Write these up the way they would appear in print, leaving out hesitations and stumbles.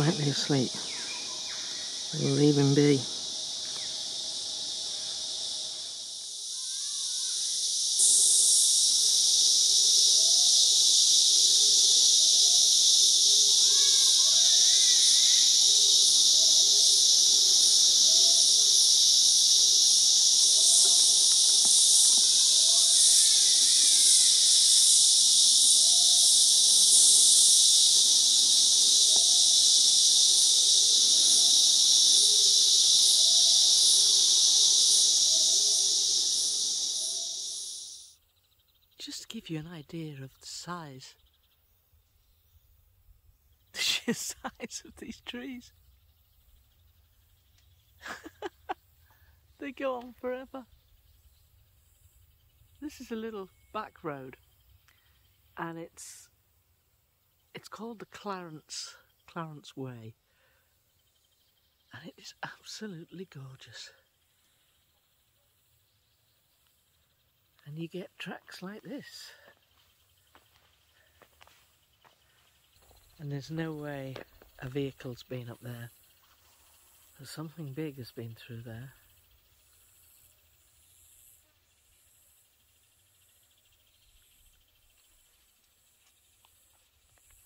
slightly asleep. We'll leave him be. Just to give you an idea of the size, the sheer size of these trees. They go on forever. This is a little back road, and it's called the Clarence Way, and it is absolutely gorgeous. And you get tracks like this. And there's no way a vehicle's been up there. There's something big has been through there.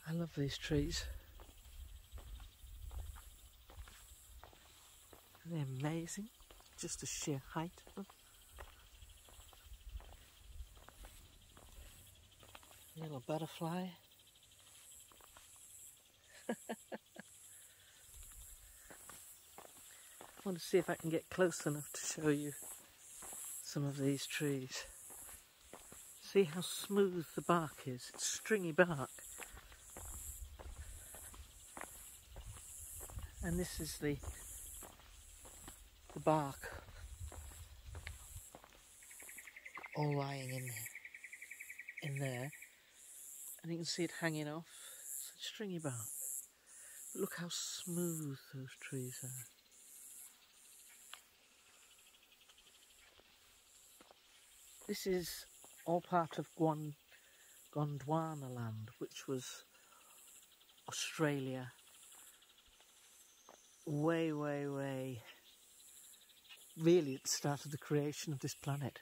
I love these trees. They're amazing, just the sheer height of them. Little butterfly. I want to see if I can get close enough to show you some of these trees. See how smooth the bark is. It's stringy bark. And this is the bark all lying in there. And you can see it hanging off. Such stringy bark. But look how smooth those trees are. This is all part of Gondwana land, which was Australia way, really at the start of the creation of this planet.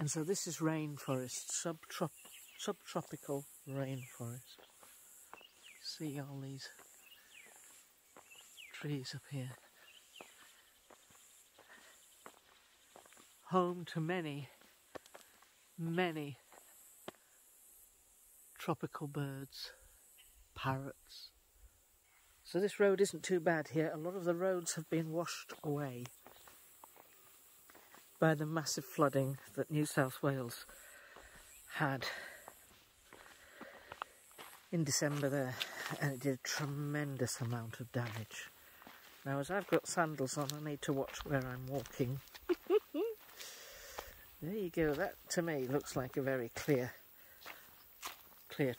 And so this is rainforest, subtropical rainforest. See all these trees up here. Home to many tropical birds, parrots. So this road isn't too bad here. A lot of the roads have been washed away by the massive flooding that New South Wales had in December there, and it did a tremendous amount of damage. Now, as I've got sandals on, I need to watch where I'm walking. There you go. That to me looks like a very clear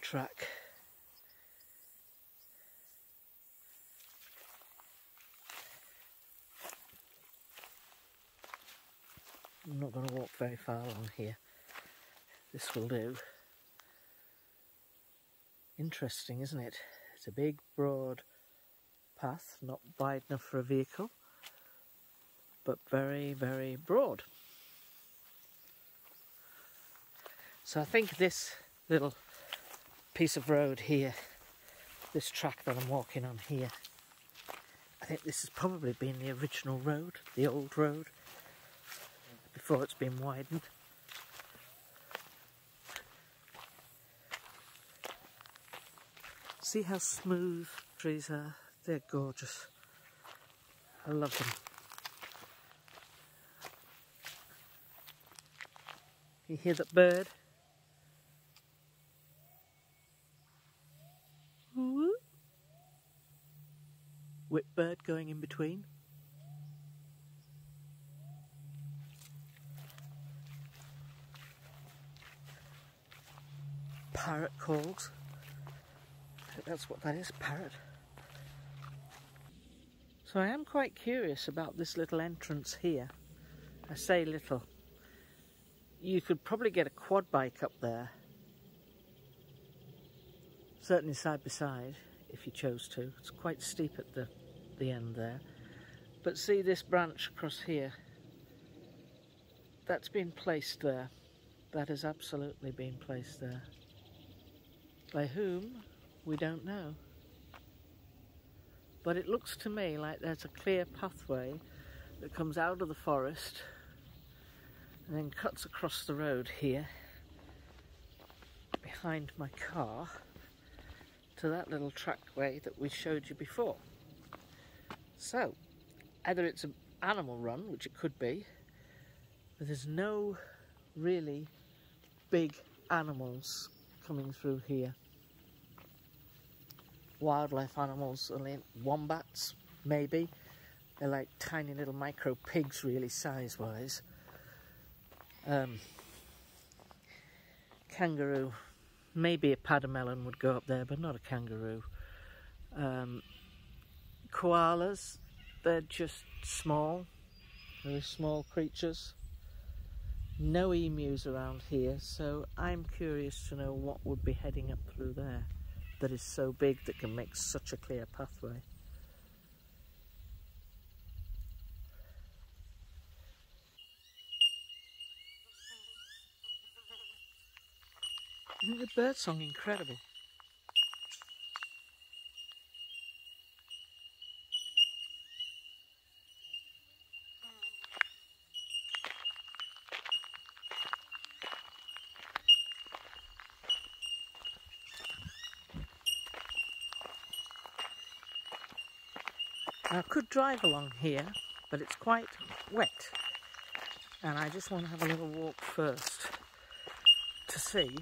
track. I'm not going to walk very far along here. This will do. Interesting, isn't it? It's a big, broad path, not wide enough for a vehicle, but very, very broad. So I think this little piece of road here, this track that I'm walking on here, I think this has probably been the original road, the old road, before it's been widened. See how smooth trees are? They're gorgeous. I love them. You hear that bird? Whipbird going in between. Parrot calls. I think that's what that is, parrot. So I am quite curious about this little entrance here. I say little. You could probably get a quad bike up there certainly side by side if you chose to. It's quite steep at the end there. But see this branch across here? That's been placed there. That has absolutely been placed there. By whom? We don't know. But it looks to me like there's a clear pathway that comes out of the forest and then cuts across the road here behind my car to that little trackway that we showed you before. So, either it's an animal run, which it could be, but there's no really big animals coming through here. Wildlife animals, only wombats, maybe. They're like tiny little micro pigs, really, size-wise. Kangaroo, maybe a pademelon would go up there, but not a kangaroo. Koalas, they're just small, very small creatures. No emus around here, so I'm curious to know what would be heading up through there that is so big that can make such a clear pathway. Isn't the bird song incredible? Now, I could drive along here, but it's quite wet, and I just want to have a little walk first to see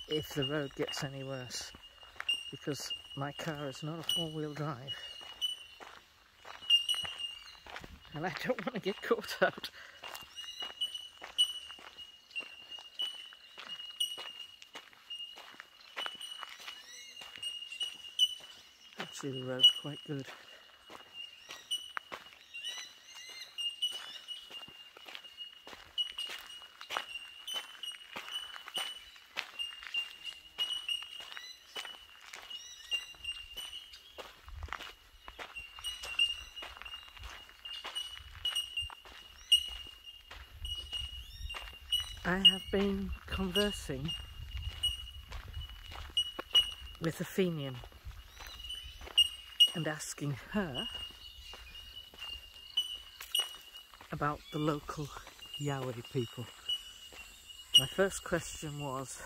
if the road gets any worse, because my car is not a four-wheel drive and I don't want to get caught out. Actually, the road's quite good. I have been conversing with a Fenian and asking her about the local Yowie people. My first question was,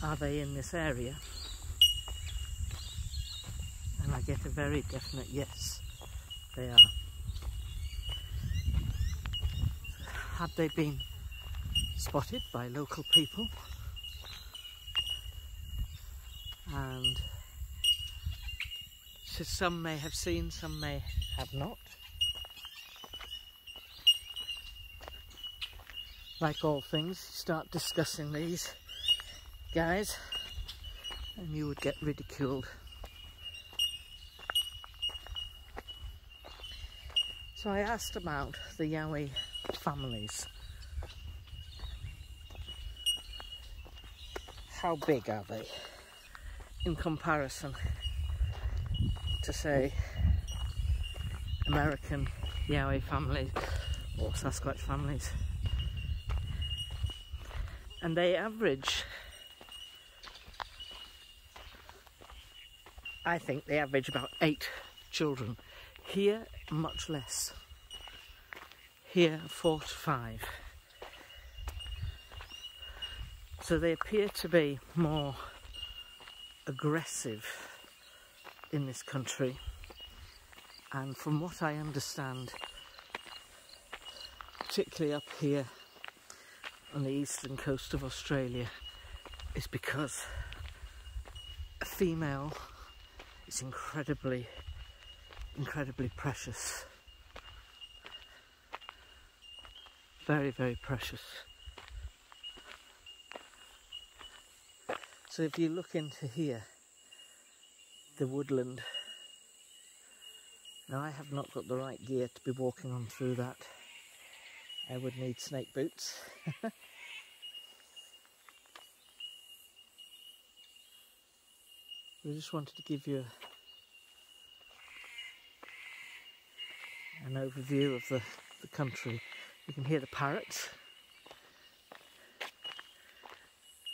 are they in this area? And I get a very definite yes, they are. Had they been spotted by local people? And some may have seen, some may have not. Like all things, you start discussing these guys and you would get ridiculed. So I asked about the Yowie families. How big are they in comparison to, say, American Yowie families or Sasquatch families? And they average, I think they average about 8 children. Here, much less. Here, 4 to 5. So they appear to be more aggressive in this country. And from what I understand, particularly up here on the eastern coast of Australia, is because a female is incredibly precious. Very, very precious. So if you look into here, the woodland, now I have not got the right gear to be walking on through that, I would need snake boots. I just wanted to give you an overview of the country. You can hear the parrots,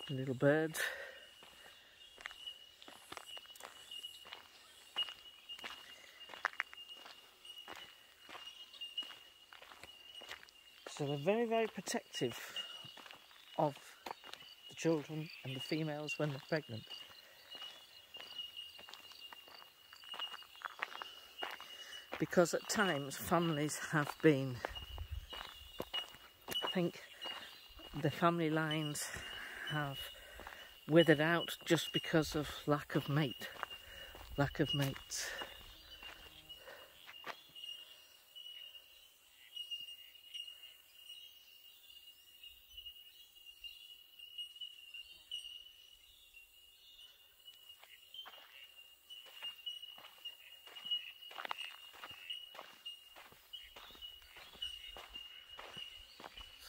the little birds. So they're very, very protective of the children and the females when they're pregnant. Because at times families have been, I think the family lines have withered out just because of lack of mates.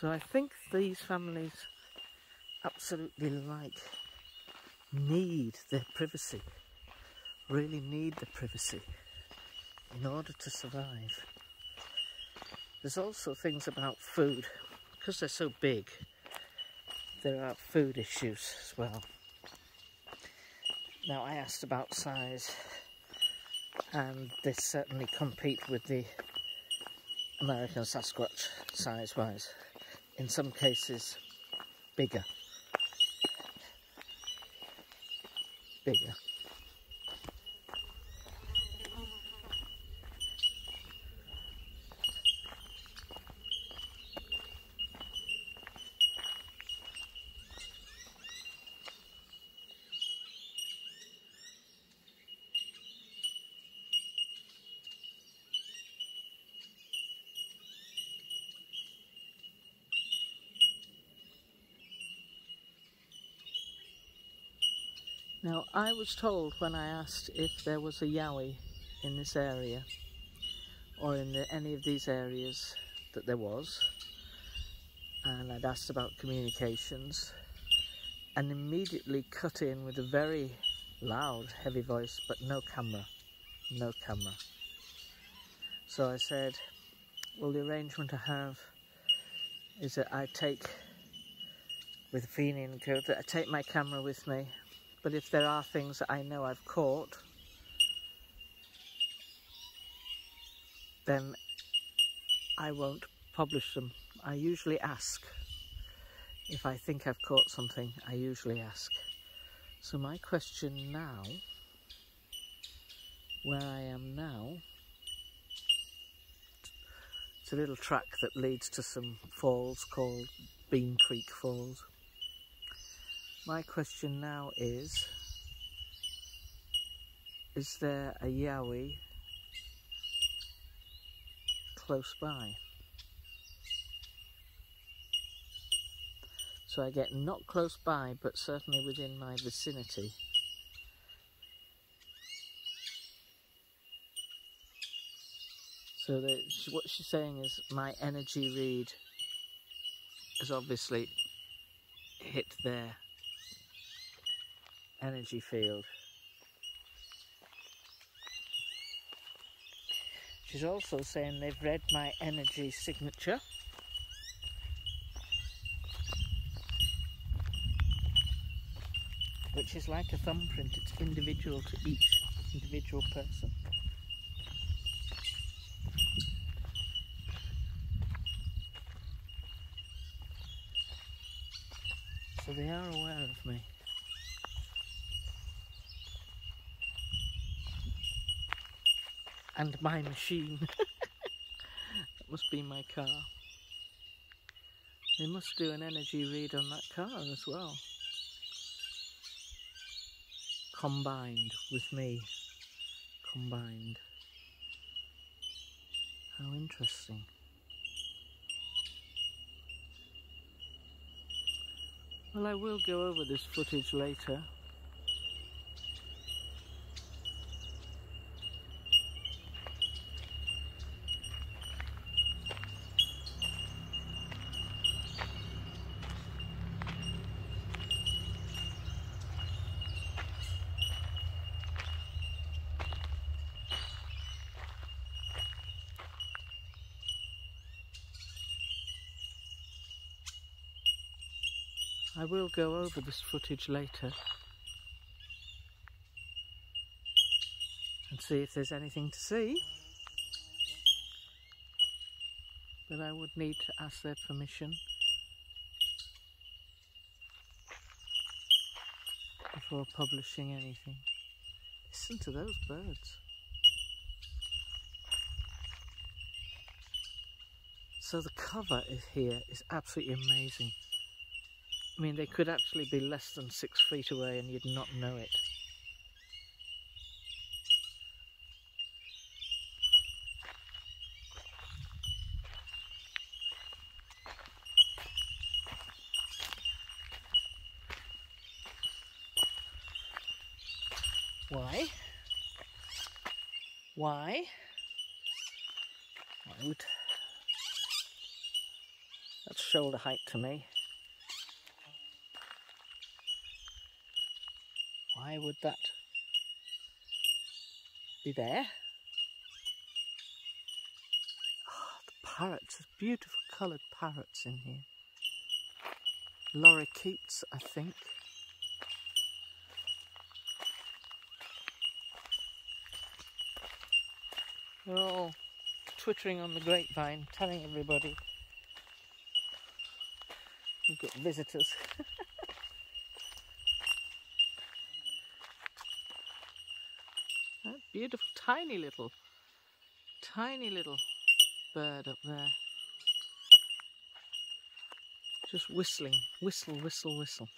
So I think these families absolutely need their privacy, really need the privacy in order to survive. There's also things about food, because they're so big, there are food issues as well. Now I asked about size, and they certainly compete with the American Sasquatch size-wise. In some cases, bigger. Now, I was told when I asked if there was a Yowie in this area, or in any of these areas, that there was, and I'd asked about communications, and immediately cut in with a very loud, heavy voice, but no camera. So I said, well, the arrangement I have is that I take, with Feeny and Co, that I take my camera with me. But if there are things that I know I've caught, then I won't publish them. I usually ask. If I think I've caught something, I usually ask. So my question now, where I am now, it's a little track that leads to some falls called Bean Creek Falls. My question now is there a Yowie close by? So I get not close by, but certainly within my vicinity. So what she's saying is my energy read has obviously hit their energy field. She's also saying they've read my energy signature. Which is like a thumbprint, it's individual to each individual person. So they are aware of me. And my machine. That must be my car. They must do an energy read on that car as well. Combined with me. Combined. How interesting. Well, I will go over this footage later. I will go over this footage later and see if there's anything to see, but I would need to ask their permission before publishing anything. Listen to those birds. So the cover here is absolutely amazing. I mean, they could actually be less than 6 feet away and you'd not know it. Why? Why would... That's shoulder height to me. Why would that be there? Oh, the parrots, there's beautiful coloured parrots in here. Lorikeets, I think. They're all twittering on the grapevine, telling everybody we've got visitors. That beautiful tiny little bird up there. Just whistling, whistle, whistle, whistle.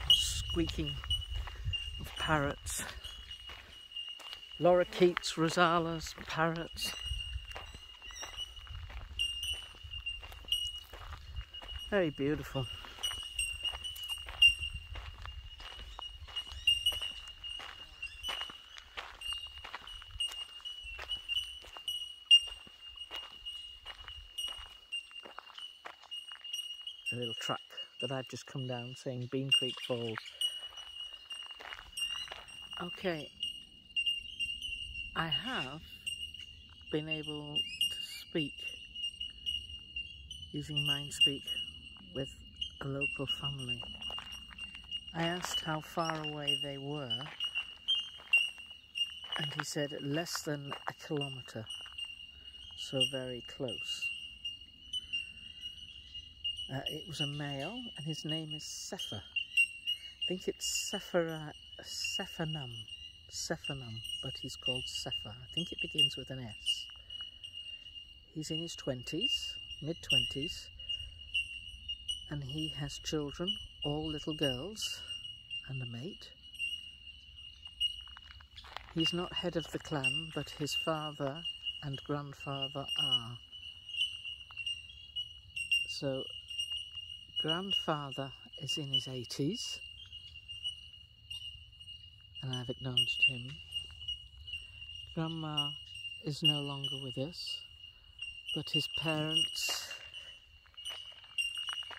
Squeaking of parrots. Lorikeets, rosalas, parrots. Very beautiful. A little track that I've just come down saying Bean Creek Falls. Okay, I have been able to speak using MindSpeak with a local family. I asked how far away they were, and he said less than a kilometre, so very close. It was a male, and his name is Sefer. I think it's Sephanum, but he's called Sefer. I think it begins with an S. He's in his 20s, mid-20s, and he has children, all little girls, and a mate. He's not head of the clan, but his father and grandfather are. So, grandfather is in his 80s, and I've acknowledged him. Grandma is no longer with us, but his parents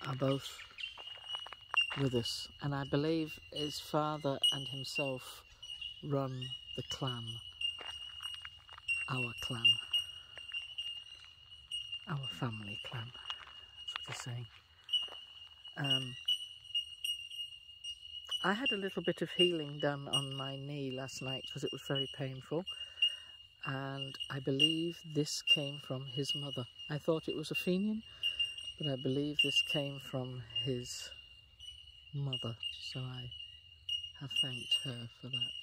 are both with us, and I believe his father and himself run the clan, our family clan, that's what he's saying. I had a little bit of healing done on my knee last night because it was very painful, and I believe this came from his mother. I thought it was a Fenian, but I believe this came from his mother, so I have thanked her for that.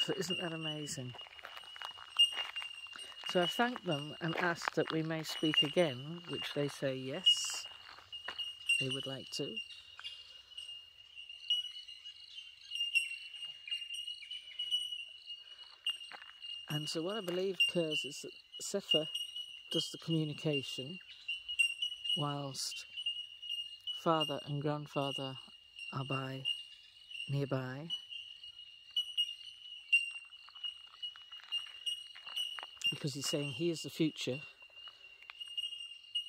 So isn't that amazing? So I've thanked them and asked that we may speak again, which they say yes, they would like to. And so what I believe occurs is that Sefer does the communication whilst father and grandfather are nearby. Because he's saying he is the future,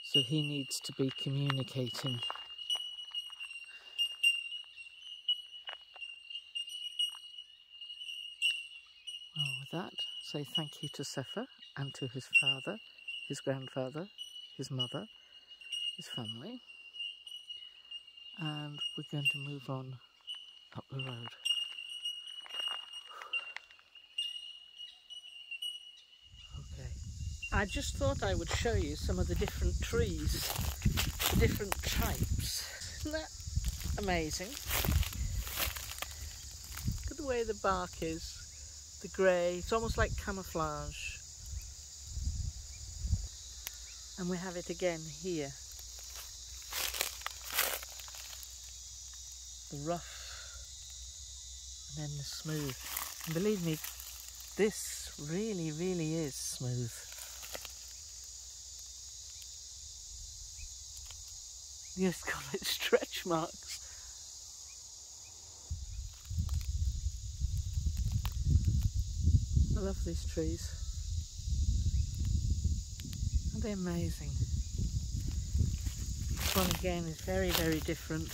so he needs to be communicating. Well, with that, say thank you to Sefer and to his father, his grandfather, his mother, his family. And we're going to move on up the road. Okay. I just thought I would show you some of the different trees, the different types. Isn't that amazing? Look at the way the bark is, the grey, it's almost like camouflage. And we have it again here. The rough and then the smooth. And believe me, this really, really is smooth. You just call it stretch marks. I love these trees. Aren't they amazing? This one again is very, very different.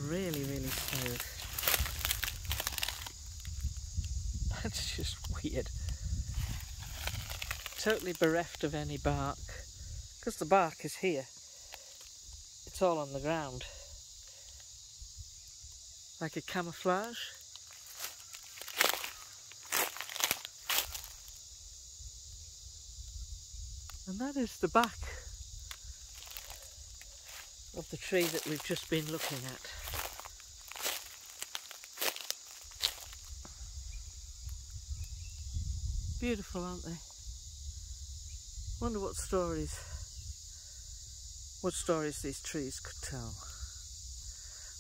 Really, really smooth. That's just weird. Totally bereft of any bark. Because the bark is here. It's all on the ground. Like a camouflage. And that is the back of the tree that we've just been looking at. Beautiful, aren't they? Wonder what stories these trees could tell.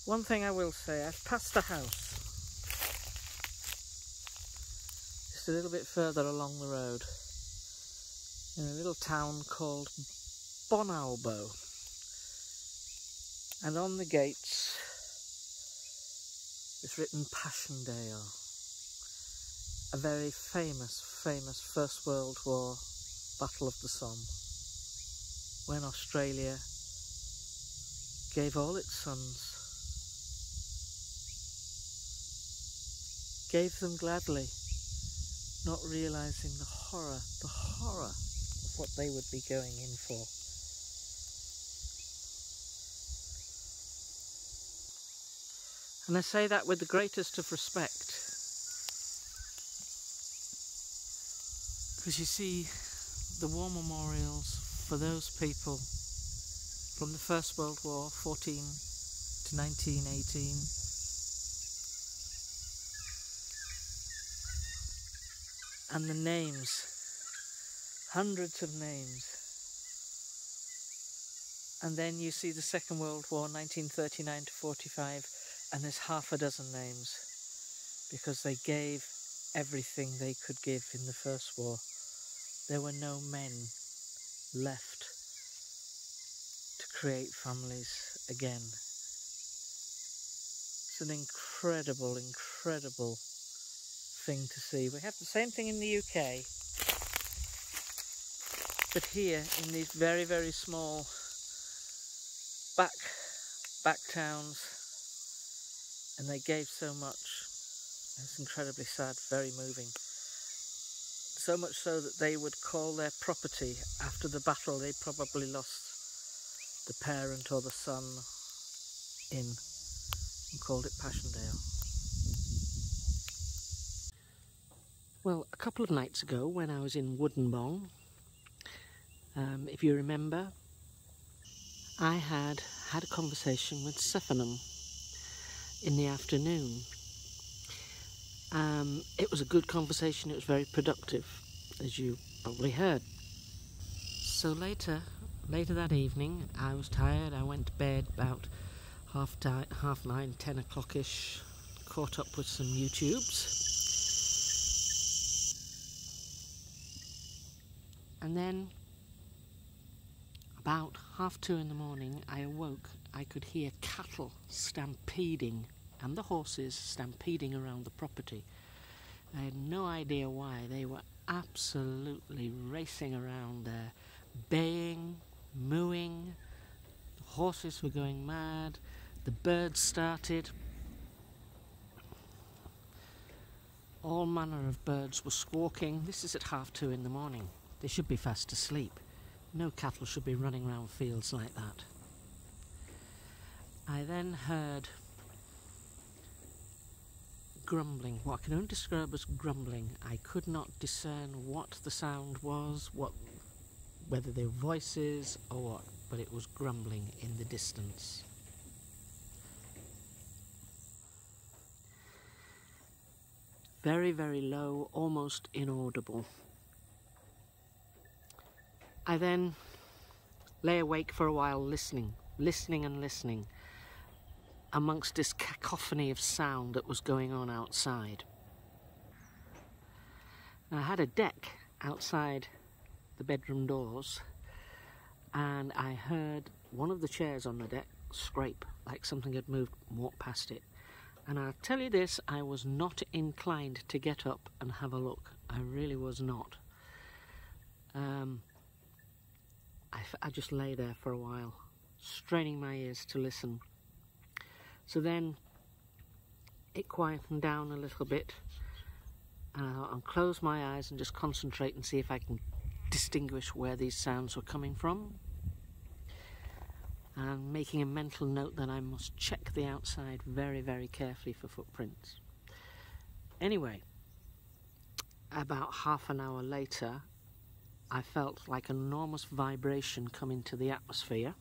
One thing I will say, I've passed a house just a little bit further along the road in a little town called Bonalbo, and on the gates is written Passchendaele, a very famous First World War Battle of the Somme, when Australia gave all its sons, gave them gladly, not realising the horror of what they would be going in for. And I say that with the greatest of respect, because you see the war memorials for those people from the First World War, 14 to 1918, and the names, hundreds of names. And then you see the Second World War, 1939 to 45, and there's half a dozen names, because they gave everything they could give in the First War. There were no men left to create families again. It's an incredible, incredible thing to see. We have the same thing in the UK, but here in these very, very small back towns, and they gave so much. It's incredibly sad, very moving. So much so that they would call their property, after the battle they probably lost the parent or the son in, and called it Passchendaele. Well, a couple of nights ago when I was in Woodinbong, if you remember, I had a conversation with Sephanum in the afternoon. It was a good conversation, it was very productive, as you probably heard. So later that evening, I was tired, I went to bed about 9:30, 10 o'clock-ish, caught up with some YouTubes. And then, about 2:30 in the morning, I awoke. I could hear cattle stampeding and the horses stampeding around the property. I had no idea why. They were absolutely racing around there, baying, mooing. The horses were going mad. The birds started. All manner of birds were squawking. This is at 2:30 in the morning. They should be fast asleep. No cattle should be running around fields like that. I then heard grumbling, what I can only describe as grumbling. I could not discern what the sound was, whether they were voices or what, but it was grumbling in the distance. Very, very low, almost inaudible. I then lay awake for a while listening and listening amongst this cacophony of sound that was going on outside. I had a deck outside the bedroom doors, and I heard one of the chairs on the deck scrape like something had moved and walked past it. And I'll tell you this, I was not inclined to get up and have a look. I really was not. I just lay there for a while, straining my ears to listen. So then it quietened down a little bit, and I thought I'll close my eyes and just concentrate and see if I can distinguish where these sounds were coming from. And making a mental note that I must check the outside very, very carefully for footprints. Anyway, about half an hour later, I felt like an enormous vibration come into the atmosphere,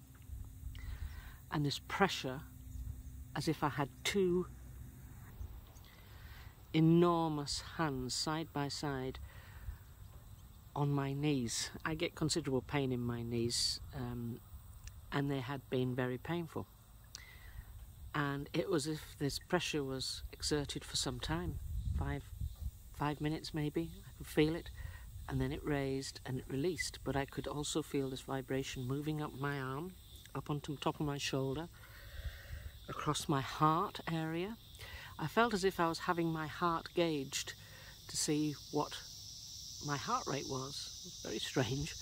and this pressure, as if I had two enormous hands side by side on my knees. I get considerable pain in my knees, and they had been very painful. And it was as if this pressure was exerted for some time, five minutes maybe. I could feel it, and then it raised and it released. But I could also feel this vibration moving up my arm, up onto the top of my shoulder, across my heart area. I felt as if I was having my heart gauged to see what my heart rate was. It was very strange.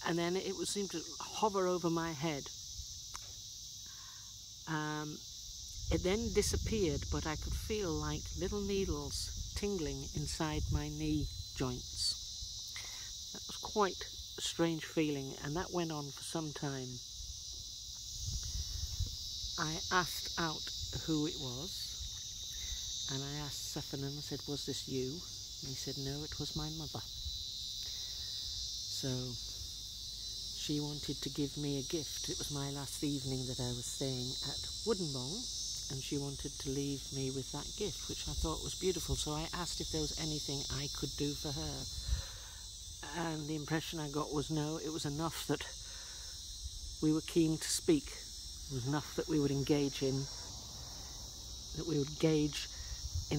And then it would seem to hover over my head. It then disappeared, but I could feel like little needles tingling inside my knee joints. That was quite a strange feeling, and that went on for some time. I asked out who it was, and I asked Stephen and said, "Was this you?" And he said, "No, it was my mother." So she wanted to give me a gift. It was my last evening that I was staying at Woodenbong, and she wanted to leave me with that gift, which I thought was beautiful. So I asked if there was anything I could do for her, and the impression I got was no. It was enough that we were keen to speak. It was enough that we would engage in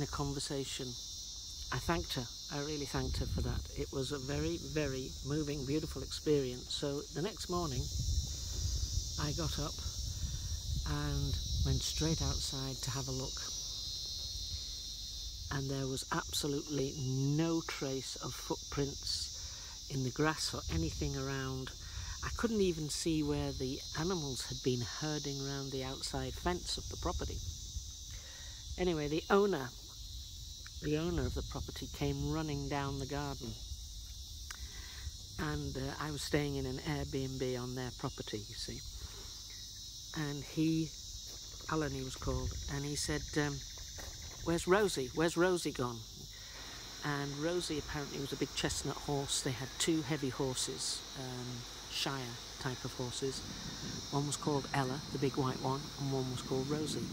a conversation. I thanked her. I really thanked her for that. It was a very, very moving, beautiful experience. So the next morning, I got up and went straight outside to have a look. And there was absolutely no trace of footprints in the grass or anything around. I couldn't even see where the animals had been herding around the outside fence of the property. Anyway, the owner of the property came running down the garden, and I was staying in an Airbnb on their property, you see, and Alan he was called, and he said, "Where's Rosie? Where's Rosie gone?" And Rosie apparently was a big chestnut horse. They had two heavy horses, Shire type of horses. One was called Ella, the big white one, and one was called Rosie.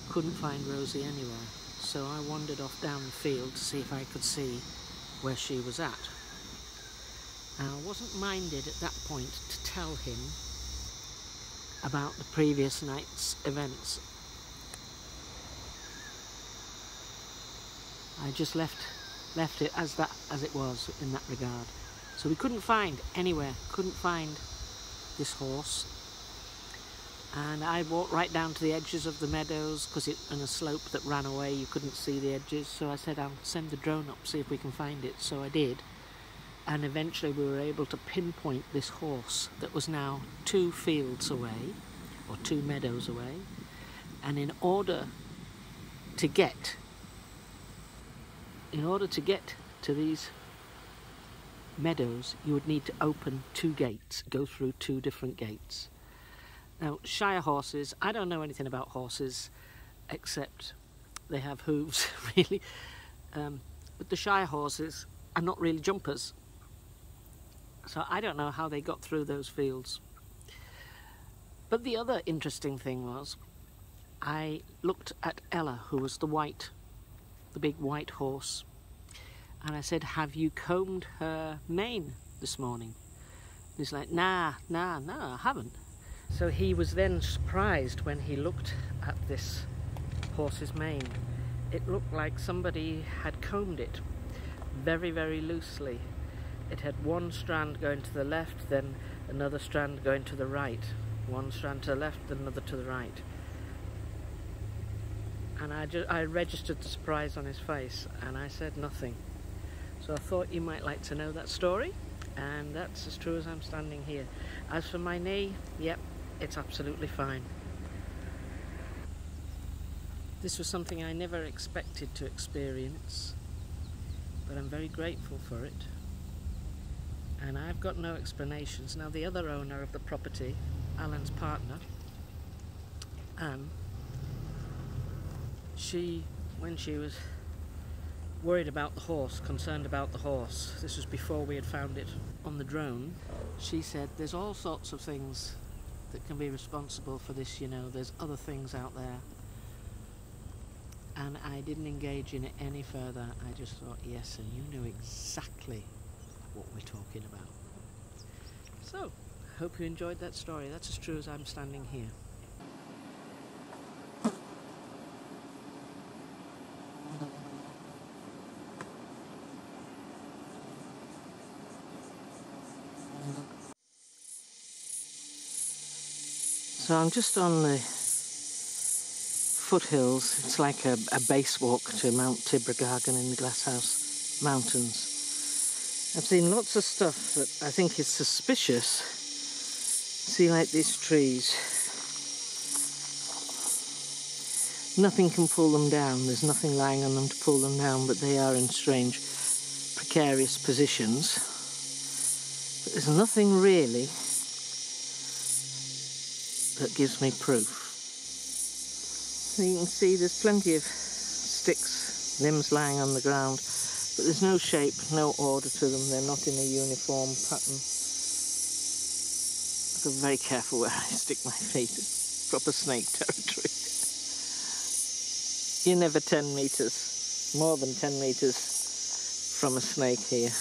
Couldn't find Rosie anywhere. So I wandered off down the field to see if I could see where she was at. And I wasn't minded at that point to tell him about the previous night's events. I just left it as it was in that regard. So we couldn't find anywhere, couldn't find this horse. And I walked right down to the edges of the meadows, because it's on a slope that ran away, you couldn't see the edges. So I said, I'll send the drone up, see if we can find it. So I did. And eventually we were able to pinpoint this horse that was now 2 fields away, or 2 meadows away. And in order to get in order to get to these meadows, you would need to open 2 gates, go through 2 different gates. Now, Shire horses, I don't know anything about horses, except they have hooves, really. But the Shire horses are not really jumpers. So I don't know how they got through those fields. But the other interesting thing was, I looked at Ella, who was the big white horse, and I said, "Have you combed her mane this morning?" He's like, nah, I haven't. So he was then surprised when he looked at this horse's mane. It looked like somebody had combed it very, very loosely. It had one strand going to the left, then another strand going to the right. One strand to the left, then another to the right. And I registered the surprise on his face, and I said nothing. So I thought you might like to know that story, and that's as true as I'm standing here. As for my knee, yep, it's absolutely fine. This was something I never expected to experience, but I'm very grateful for it. And I've got no explanations. Now, the other owner of the property, Alan's partner, Anne, when she was worried about the horse, concerned about the horse, this was before we had found it on the drone, she said, there's all sorts of things that can be responsible for this, you know, there's other things out there. And I didn't engage in it any further. I just thought, yes, and you know exactly what we're talking about. So, I hope you enjoyed that story. That's as true as I'm standing here. So I'm just on the foothills. It's like a base walk to Mount Tibrogargan in the Glasshouse Mountains. I've seen lots of stuff that I think is suspicious. See, like these trees. Nothing can pull them down. There's nothing lying on them to pull them down, but they are in strange, precarious positions. But there's nothing really that gives me proof. So you can see there's plenty of sticks, limbs lying on the ground, but there's no shape, no order to them. They're not in a uniform pattern. I've got to be very careful where I stick my feet. It's proper snake territory. You're never 10 metres, more than 10 metres from a snake here.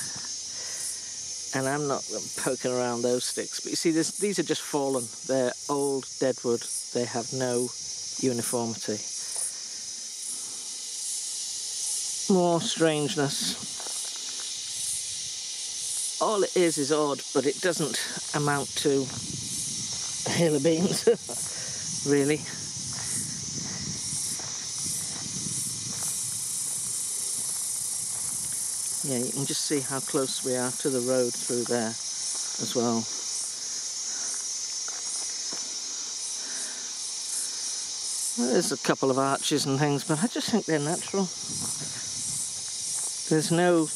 And I'm not poking around those sticks. But you see, these are just fallen. They're old dead wood. They have no uniformity. More strangeness. All it is odd, but it doesn't amount to a hill of beans, really. Yeah, you can just see how close we are to the road through there as well. Well, there's a couple of arches and things, but I just think they're natural. There's no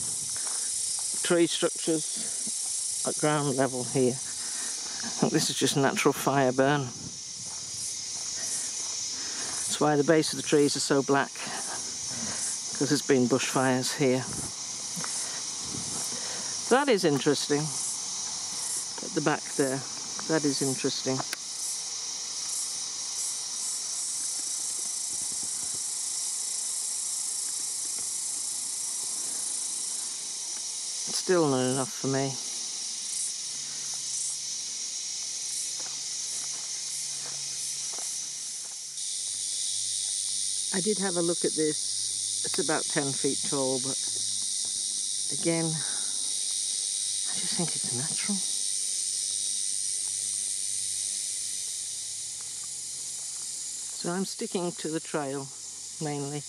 tree structures at ground level here. I think this is just natural fire burn. That's why the base of the trees are so black, because there's been bushfires here. That is interesting. At the back there, that is interesting. It's still not enough for me. I did have a look at this. It's about 10 feet tall, but again, I just think it's natural. So I'm sticking to the trail, mainly.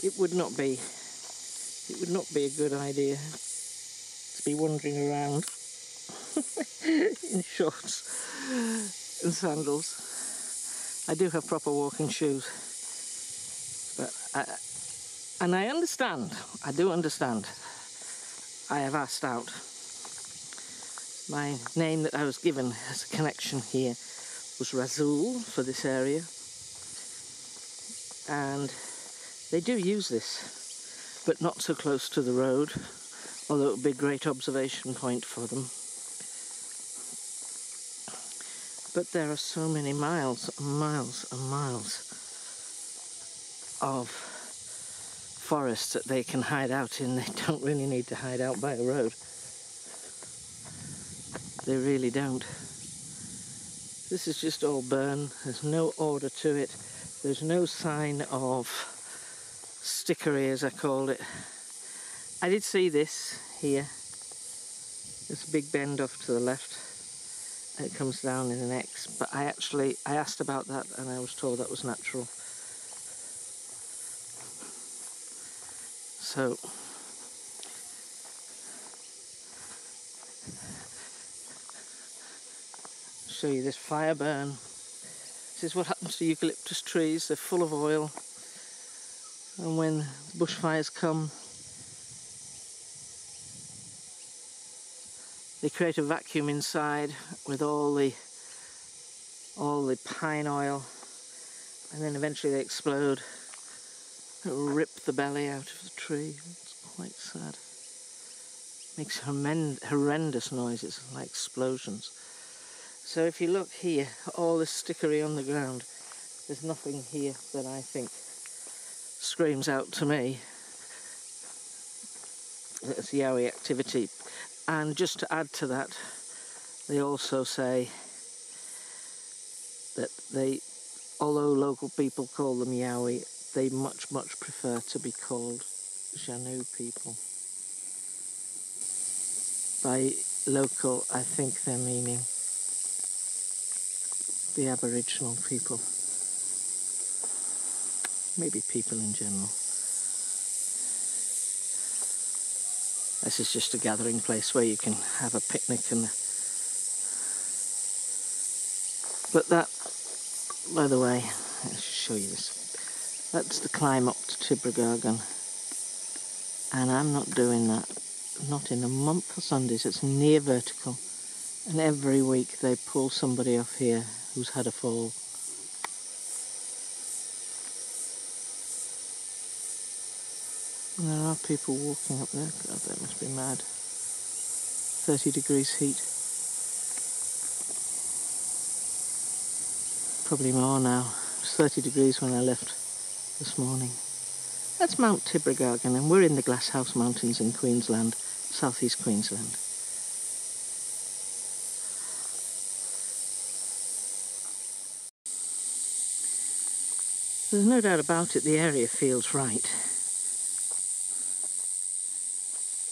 It would not be a good idea to be wandering around in shorts and sandals. I do have proper walking shoes, but And I understand, I do understand. I have asked out. My name that I was given as a connection here was Razul for this area. And they do use this, but not so close to the road, although it would be a great observation point for them. But there are so many miles and miles and miles of forest that they can hide out in. They don't really need to hide out by a road. They really don't. This is just all burn. There's no order to it. There's no sign of stickery, as I called it. I did see this here. There's a big bend off to the left. It comes down in an X, but I asked about that and I was told that was natural. So show you this fire burn. This is what happens to eucalyptus trees. They're full of oil, and when bushfires come, they create a vacuum inside with all the pine oil, and then eventually they explode. It will rip the belly out of the tree. It's quite sad. Makes horrendous noises, like explosions. So if you look here, all this stickery on the ground, there's nothing here that I think screams out to me that it's Yowie activity. And just to add to that, they also say that although local people call them Yowie, they much prefer to be called Xanue people. By local, I think they're meaning the Aboriginal people. Maybe people in general. This is just a gathering place where you can have a picnic and... But that, by the way, let's show you this. That's the climb up to Tibragargan, and I'm not doing that, not in a month of Sundays. It's near vertical, and every week they pull somebody off here who's had a fall. And there are people walking up there. God, that must be mad. 30 degrees heat. Probably more now. It was 30 degrees when I left this morning. That's Mount Tibragargan, and we're in the Glasshouse Mountains in Queensland, southeast Queensland. There's no doubt about it, the area feels right.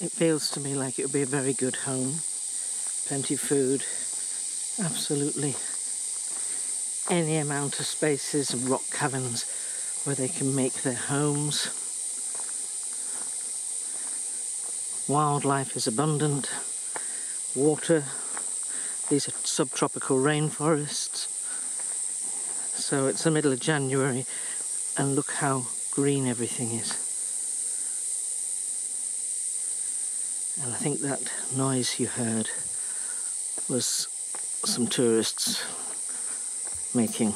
It feels to me like it would be a very good home. Plenty of food, absolutely any amount of spaces and rock caverns where they can make their homes. Wildlife is abundant. Water. These are subtropical rainforests. So it's the middle of January and look how green everything is. And I think that noise you heard was some tourists making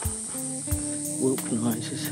whoop noises.